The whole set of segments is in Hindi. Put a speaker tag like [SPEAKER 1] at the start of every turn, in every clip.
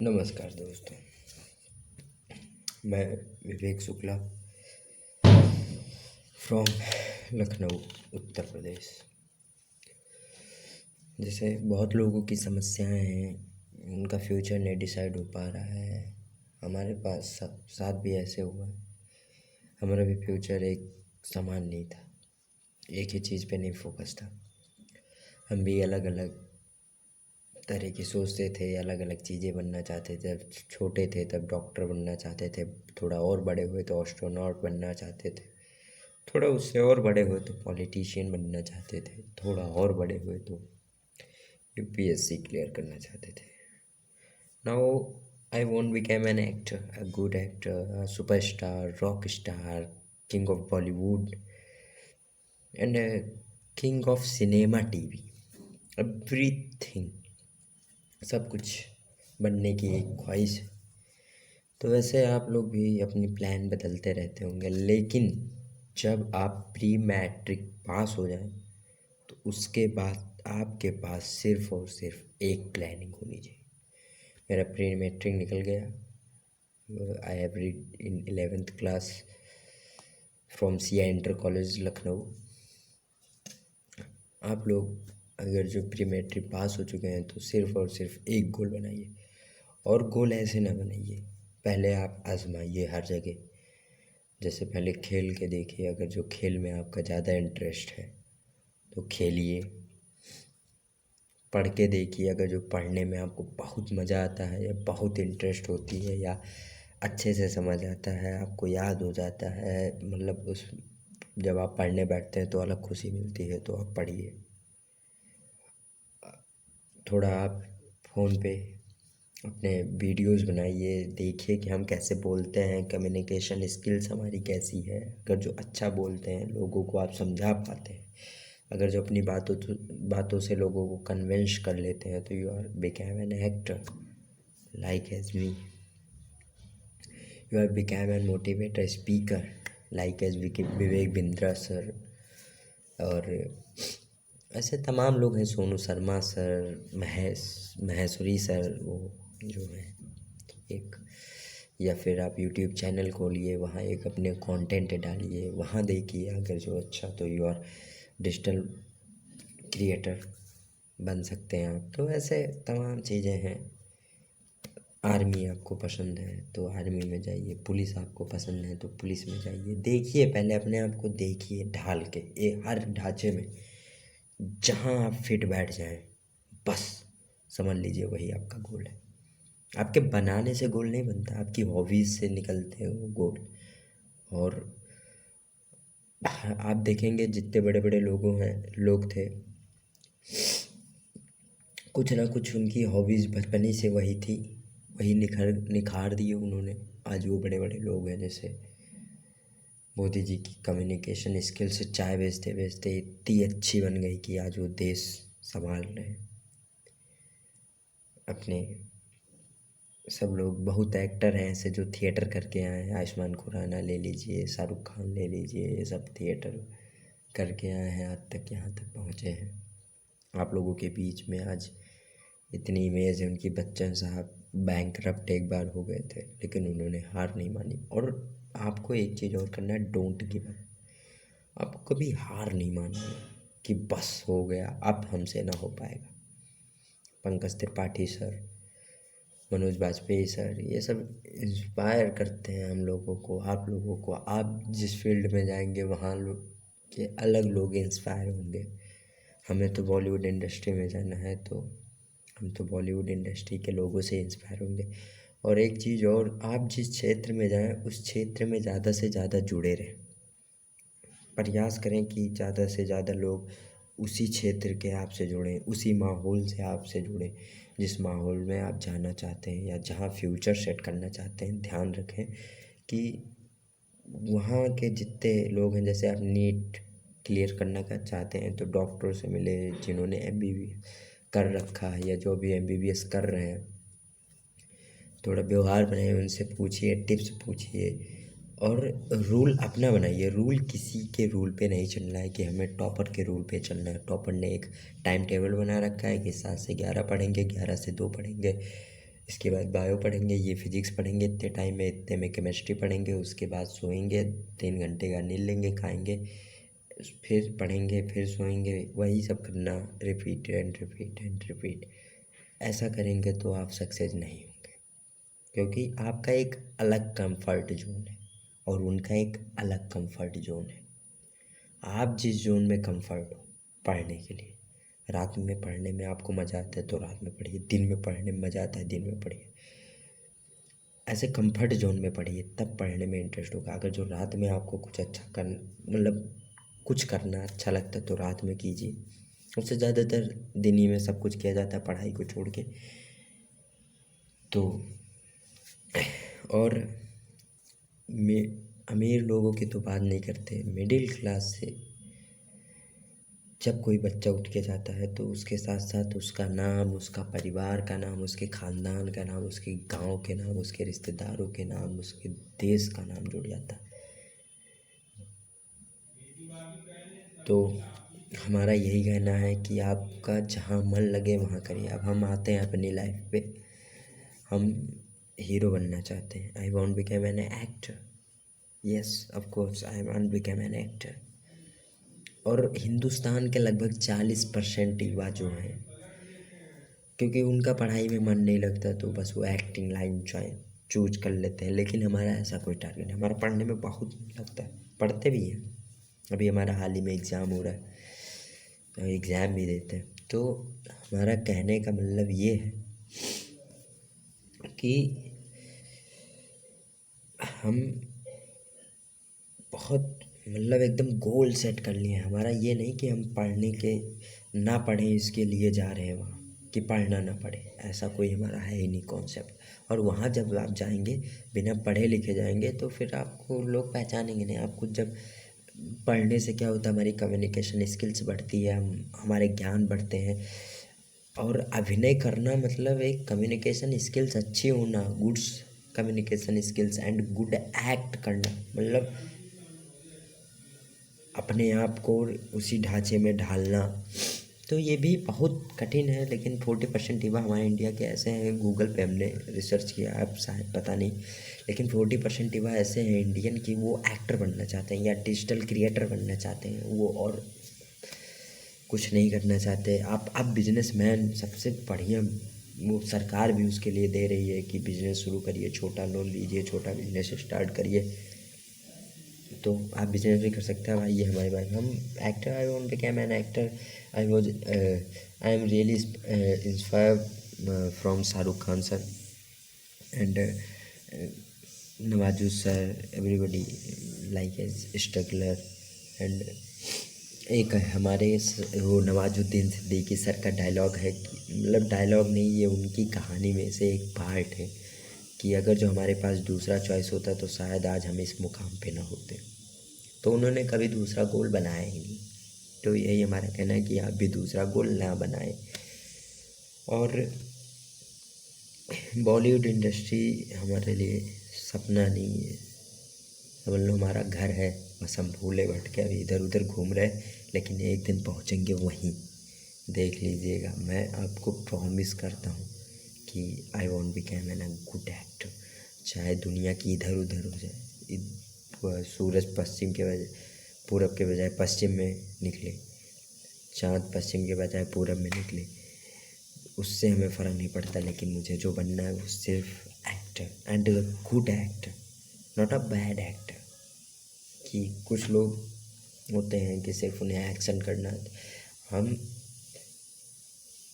[SPEAKER 1] नमस्कार दोस्तों। मैं विवेक शुक्ला फ्रॉम लखनऊ उत्तर प्रदेश। जैसे बहुत लोगों की समस्याएं हैं, उनका फ्यूचर नहीं डिसाइड हो पा रहा है। हमारे पास साथ भी ऐसे हुआ है। हमारा भी फ्यूचर एक समान नहीं था, एक ही चीज़ पे नहीं फोकस था। हम भी अलग अलग तरह की सोचते थे, अलग अलग चीज़ें बनना चाहते थे। जब छोटे थे तब डॉक्टर बनना चाहते थे, थोड़ा और बड़े हुए तो एस्ट्रोनॉट बनना चाहते थे, थोड़ा उससे और बड़े हुए तो पॉलिटिशियन बनना चाहते थे, थोड़ा और बड़े हुए तो यूपीएससी क्लियर करना चाहते थे। Now I want became an actor, a good actor, a superstar, rock star, king of Bollywood and king of cinema TV, everything, सब कुछ बनने की एक ख्वाहिश है। तो वैसे आप लोग भी अपनी प्लान बदलते रहते होंगे, लेकिन जब आप प्री मैट्रिक पास हो जाएं तो उसके बाद आपके पास सिर्फ और सिर्फ एक प्लानिंग होनी चाहिए। मेरा प्री मैट्रिक निकल गया। I have read in 11th class from Siya inter college Lucknow. आप लोग अगर जो प्री मैट्रिक पास हो चुके हैं तो सिर्फ और सिर्फ एक गोल बनाइए, और गोल ऐसे ना बनाइए। पहले आप आजमाइए हर जगह। जैसे पहले खेल के देखिए, अगर जो खेल में आपका ज़्यादा इंटरेस्ट है तो खेलिए। पढ़ के देखिए, अगर जो पढ़ने में आपको बहुत मज़ा आता है या बहुत इंटरेस्ट होती है या अच्छे से समझ आता है, आपको याद हो जाता है, मतलब उस जब आप पढ़ने बैठते हैं तो अलग खुशी मिलती है, तो आप पढ़िए। थोड़ा आप फ़ोन पे अपने वीडियोस बनाइए, देखिए कि हम कैसे बोलते हैं, कम्युनिकेशन स्किल्स हमारी कैसी है। अगर जो अच्छा बोलते हैं, लोगों को आप समझा पाते हैं, अगर जो अपनी बातों से लोगों को कन्विंस कर लेते हैं, तो you are become an actor like as me. You are become an motivator speaker like as Vivek Bindra sir. और ऐसे तमाम लोग हैं, सोनू शर्मा सर, महेश्वरी सर, वो जो है एक। या फिर आप यूट्यूब चैनल खोलिए, वहाँ एक अपने कंटेंट डालिए, वहाँ देखिए। अगर जो अच्छा तो यू आर डिजिटल क्रिएटर बन सकते हैं आप। तो ऐसे तमाम चीज़ें हैं। आर्मी आपको पसंद है तो आर्मी में जाइए, पुलिस आपको पसंद है तो पुलिस में जाइए। देखिए, पहले अपने आप को देखिए ढाल के, हर ढांचे में जहाँ आप फिट बैठ जाएं, बस समझ लीजिए वही आपका गोल है। आपके बनाने से गोल नहीं बनता, आपकी हॉबीज़ से निकलते हैं वो गोल। और आप देखेंगे जितने बड़े बड़े लोग थे, कुछ ना कुछ उनकी हॉबीज़ बचपन ही से वही थी, वही निखार दिए उन्होंने। आज वो बड़े बड़े लोग हैं। जैसे मोदी जी की कम्युनिकेशन स्किल्स चाय बेचते बेचते इतनी अच्छी बन गई कि आज वो देश संभाल रहे हैं अपने। सब लोग, बहुत एक्टर हैं ऐसे जो थिएटर करके आए हैं। आयुष्मान खुराना ले लीजिए, शाहरुख खान ले लीजिए, ये सब थिएटर करके आए हैं, आज तक यहाँ तक पहुँचे हैं। आप लोगों के बीच में आज इतनी इमेज है उनकी। बच्चन साहब बैंकरप्ट एक बार हो गए थे, लेकिन उन्होंने हार नहीं मानी। और आपको एक चीज़ और करना है, डोंट गिव अप। आपको कभी हार नहीं मानना है कि बस हो गया, अब हमसे ना हो पाएगा। पंकज त्रिपाठी सर, मनोज बाजपेयी सर, ये सब इंस्पायर करते हैं हम लोगों को, आप लोगों को। आप जिस फील्ड में जाएंगे वहाँ लोग के अलग लोग इंस्पायर होंगे। हमें तो बॉलीवुड इंडस्ट्री में जाना है, तो हम तो बॉलीवुड इंडस्ट्री के लोगों से इंस्पायर होंगे। और एक चीज़ और, आप जिस क्षेत्र में जाएं उस क्षेत्र में ज़्यादा से ज़्यादा जुड़े रहें। प्रयास करें कि ज़्यादा से ज़्यादा लोग उसी क्षेत्र के आपसे जुड़ें, उसी माहौल से आपसे जुड़ें जिस माहौल में आप जाना चाहते हैं या जहाँ फ्यूचर सेट करना चाहते हैं। ध्यान रखें कि वहाँ के जितने लोग हैं, जैसे आप नीट क्लियर करना का चाहते हैं तो डॉक्टरों से मिले जिन्होंने एमबीबीएस कर रखा है या जो भी एमबीबीएस कर रहे हैं। थोड़ा व्यवहार बनाइए, उनसे पूछिए, टिप्स पूछिए, और रूल अपना बनाइए। रूल किसी के रूल पे नहीं चलना है कि हमें टॉपर के रूल पे चलना है। टॉपर ने एक टाइम टेबल बना रखा है कि 7 से 11 पढ़ेंगे, 11 से 2 पढ़ेंगे, इसके बाद बायो पढ़ेंगे, ये फिजिक्स पढ़ेंगे इतने टाइम में, इतने में केमिस्ट्री पढ़ेंगे, उसके बाद सोएंगे, 3 घंटे का नींद लेंगे, खाएंगे, फिर पढ़ेंगे, फिर सोएंगे, वही सब करना, repeat and repeat and repeat. ऐसा करेंगे तो आप सक्सेस नहीं होंगे, क्योंकि आपका एक अलग कंफर्ट जोन है और उनका एक अलग कंफर्ट जोन है। आप जिस जोन में कंफर्ट हो पढ़ने के लिए, रात में पढ़ने में आपको मज़ा आता है तो रात में पढ़िए, दिन में पढ़ने में मज़ा आता है दिन में पढ़िए, ऐसे कंफर्ट जोन में पढ़िए, तब पढ़ने में इंटरेस्ट होगा। अगर जो रात में आपको कुछ अच्छा कर मतलब कुछ करना अच्छा लगता है तो रात में कीजिए, उससे ज़्यादातर दिन ही में सब कुछ किया जाता है पढ़ाई को छोड़ के। तो और अमीर लोगों की तो बात नहीं करते, मिडिल क्लास से जब कोई बच्चा उठ के जाता है तो उसके साथ साथ उसका नाम, उसका परिवार का नाम, उसके ख़ानदान का नाम, उसके गांव के नाम, उसके रिश्तेदारों के नाम, उसके देश का नाम जुड़ जाता है। तो हमारा यही कहना है कि आपका जहाँ मन लगे वहाँ करिए। अब हम आते हैं अपनी लाइफ पे, हम हीरो बनना चाहते हैं। I want become an actor, yes of course I want become an actor. और हिंदुस्तान के लगभग 40% युवा जो हैं, क्योंकि उनका पढ़ाई में मन नहीं लगता तो बस वो एक्टिंग लाइन चूज कर लेते हैं। लेकिन हमारा ऐसा कोई टारगेट नहीं, हमारा पढ़ने में बहुत मन लगता है, पढ़ते भी हैं। अभी हमारा हाल ही में एग्ज़ाम हो रहा है, तो एग्ज़ाम भी देते हैं। तो हमारा कहने का मतलब ये है कि हम बहुत मतलब एकदम गोल सेट कर लिए हैं। हमारा ये नहीं कि हम पढ़ने के ना पढ़ें इसके लिए जा रहे हैं वहाँ, कि पढ़ना ना पढ़े, ऐसा कोई हमारा है ही नहीं कॉन्सेप्ट। और वहाँ जब आप जाएंगे बिना पढ़े लिखे जाएंगे तो फिर आपको लोग पहचानेंगे नहीं। आपको जब पढ़ने से क्या होता है, हमारी कम्युनिकेशन स्किल्स बढ़ती है, हमारे ज्ञान बढ़ते हैं। और अभिनय करना मतलब एक कम्युनिकेशन स्किल्स अच्छी होना, goods communication skills and good act करना, मतलब अपने आप को उसी ढांचे में ढालना। तो ये भी बहुत कठिन है। लेकिन 40% युवा हमारे इंडिया के ऐसे हैं, गूगल पे हमने रिसर्च किया, आप शायद पता नहीं, लेकिन 40% युवा ऐसे हैं इंडियन की वो एक्टर बनना चाहते हैं या डिजिटल क्रिएटर बनना चाहते हैं वो, और कुछ नहीं करना चाहते। आप बिजनेसमैन सबसे बढ़िया, वो सरकार भी उसके लिए दे रही है कि बिज़नेस शुरू करिए, छोटा लोन लीजिए, छोटा बिजनेस स्टार्ट करिए, तो आप बिजनेस भी कर सकते हैं। भाई ये हमारे भाई, हम actor, I want become an actor, I am really inspired from Shahrukh Khan sir and Nawazuddin sir, everybody like as struggler. एंड एक हमारे वो नवाजुद्दीन सिद्दीकी सर का डायलॉग है कि मतलब डायलॉग नहीं, ये उनकी कहानी में से एक पार्ट है कि अगर जो हमारे पास दूसरा चॉइस होता तो शायद आज हम इस मुकाम पे ना होते। तो उन्होंने कभी दूसरा गोल बनाया ही नहीं। तो यही हमारा कहना है कि आप भी दूसरा गोल ना बनाएं। और बॉलीवुड इंडस्ट्री हमारे लिए सपना नहीं है, समझ लो हमारा घर है, बस हम भूले भटके अभी इधर उधर घूम रहे, लेकिन एक दिन पहुंचेंगे वहीं, देख लीजिएगा। मैं आपको प्रॉमिस करता हूँ कि I want become an good actor. चाहे दुनिया की इधर उधर हो जाए, सूरज पश्चिम के बजाय पूरब के बजाय पश्चिम में निकले, चाँद पश्चिम के बजाय पूरब में निकले, उससे हमें फ़र्क नहीं पड़ता। लेकिन मुझे जो बनना है वो सिर्फ actor and a good actor, not a bad actor. कि कुछ लोग होते हैं कि सिर्फ उन्हें एक्शन करना है। हम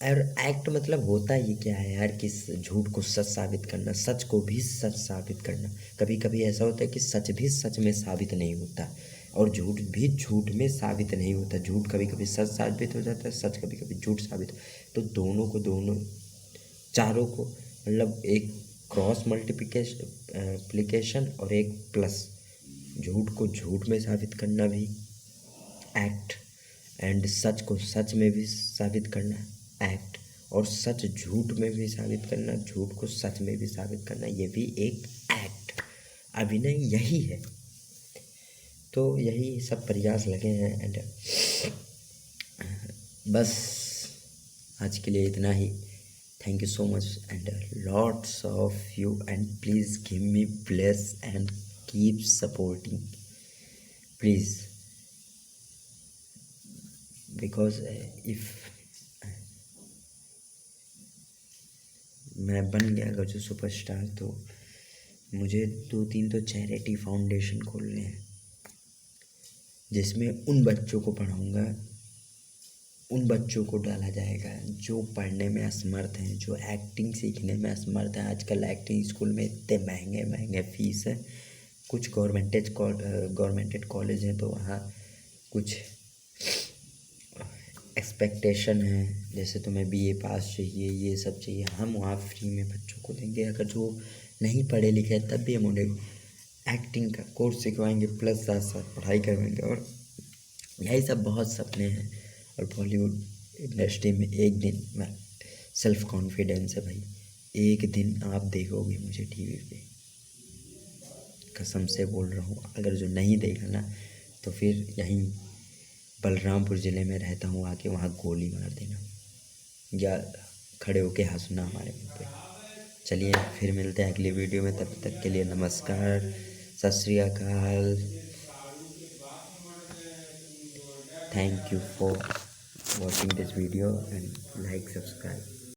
[SPEAKER 1] और एक्ट मतलब होता ही क्या है यार, कि झूठ को सच साबित करना, सच को भी सच साबित करना। कभी कभी ऐसा होता है कि सच भी सच में साबित नहीं होता और झूठ भी झूठ में साबित नहीं होता। झूठ कभी कभी सच साबित हो जाता है, सच कभी कभी झूठ साबित। तो दोनों चारों को मतलब एक क्रॉस मल्टीप्लिकेशन और एक प्लस, झूठ को झूठ में साबित करना भी एक्ट, एंड सच को सच में भी साबित करना एक्ट, और सच झूठ में भी साबित करना, झूठ को सच में भी साबित करना, ये भी एक एक्ट, अभिनय यही है। तो यही सब प्रयास लगे हैं। एंड बस आज के लिए इतना ही। Thank you so much and lots of you, and please give me bless and keep supporting, please, because if मैं बन गया अगर जो सुपरस्टार, तो मुझे 2-3 तो चैरिटी फाउंडेशन खोलने हैं जिसमें उन बच्चों को पढ़ाऊँगा, उन बच्चों को डाला जाएगा जो पढ़ने में असमर्थ हैं, जो एक्टिंग सीखने में असमर्थ हैं। आजकल एक्टिंग स्कूल में इतने महंगे महंगे फ़ीस है। कुछ गवर्नमेंटेड कॉलेज हैं तो वहाँ कुछ एक्सपेक्टेशन है, जैसे तुम्हें बीए पास चाहिए, ये सब चाहिए, हम वहाँ फ्री में बच्चों को देंगे। अगर जो नहीं पढ़े लिखे तब भी हम उन्हें एक्टिंग का कोर्स सिखवाएंगे, प्लस साथ साथ पढ़ाई करवाएंगे। और यही सब बहुत सपने हैं। और बॉलीवुड इंडस्ट्री में एक दिन, मैं सेल्फ कॉन्फिडेंस है भाई, एक दिन आप देखोगे मुझे टीवी पे, कसम से बोल रहा हूँ। अगर जो नहीं देखा ना तो फिर यहीं बलरामपुर ज़िले में रहता हूँ, आके वहाँ गोली मार देना या खड़े होके हंसना हमारे मुँह पे। चलिए फिर मिलते हैं अगली वीडियो में, तब तक के लिए नमस्कार, सत श्री अकाल। Thank you for watching this video and like subscribe.